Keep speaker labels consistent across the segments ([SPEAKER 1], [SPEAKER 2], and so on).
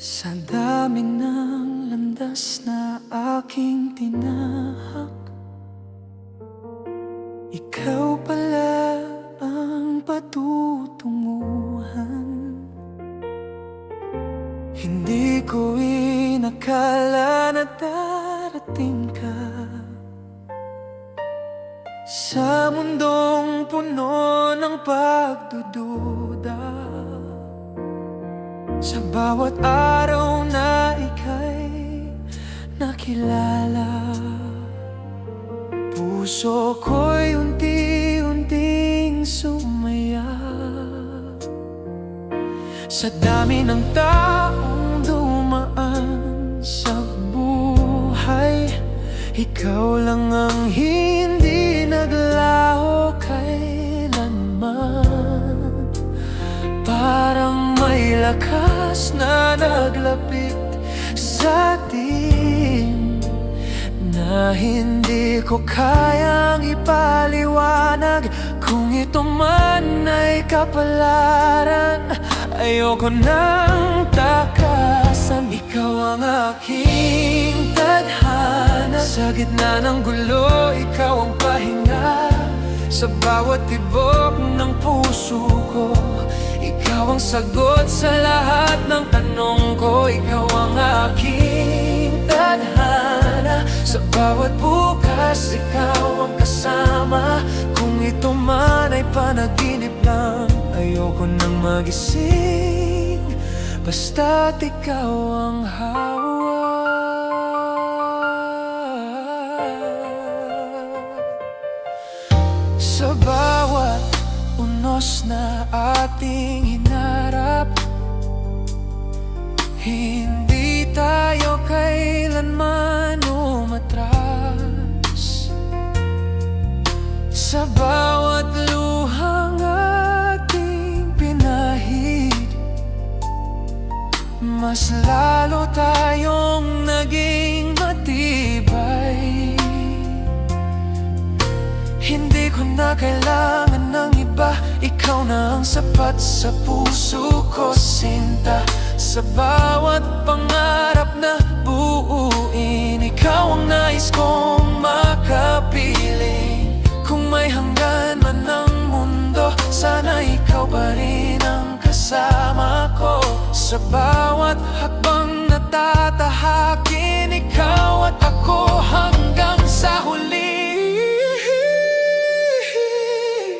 [SPEAKER 1] Sa dami ng landas na aking tinahak, ikaw pala ang patutunguhan. Hindi ko inakala na darating ka sa mundong puno ng pagdududa. Sa bawat araw na ika'y nakilala, puso ko'y unti-unting sumaya. Sa dami ng taong dumaan sa buhay, ikaw lang ang hindi naglaho kailanman. Parang may lakas na naglapit sa atin na hindi ko kayang ipaliwanag. Kung ito man ay kapalaran, ayoko nang takasan. Ikaw ang aking tadhana, sa gitna ng gulo, ikaw ang pahinga. Sa bawat tibok ng puso ko, ikaw ang sagot sa lahat ng tanong ko. Ikaw ang aking tadhana, sa bawat bukas, ikaw ang kasama. Kung ito man ay panaginip lang, ayoko nang magising, basta't ikaw ang hawak. Sa bawat unos na ating hinarap, hindi tayo kailanman umatras. Sa bawat luhang ating pinahid, mas lalo tayong naging matibay. Hindi ko na kailangan ng iba, ikaw na ang sapat sa puso ko, sinta. Sa bawat pangarap na buuin, ikaw ang nais kong makapiling. Kung may hanggan man ang mundo, sana ikaw pa rin ang kasama ko. Sa bawat hakbang na tatahakin, ikaw at ako hanggang sa huli.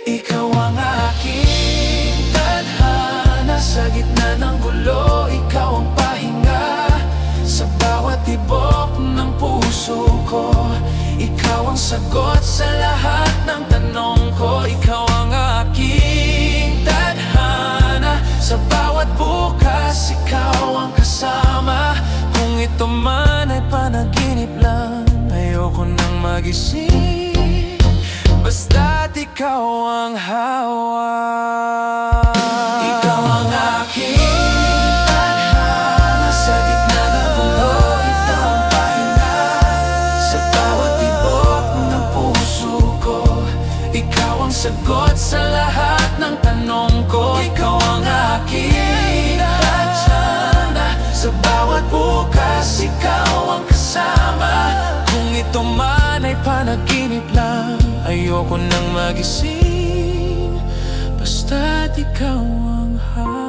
[SPEAKER 1] Ikaw ang aking tadhana, sa gitna ng gulo, ikaw ang pahinga. Sa bawat tibok ng puso ko, ikaw ang sagot sa lahat ng tanong ko. Ikaw ang aking tadhana, sa bawat bukas, ikaw ang kasama. Kung ito man ay panaginip lang, ayoko nang magising, basta't ikaw ang hawak. Ikaw ang aking tadhana, sa gitna ng gulo, ikaw ang pahinga. Sa bawat tibok ng puso ko, ikaw ang sagot sa lahat ng tanong ko. Ikaw ang aking tadhana, sa bawat bukas, ikaw ang kasama. Kung ito man ay panaginip lang, ayoko nang magising, basta't ikaw ang hawak.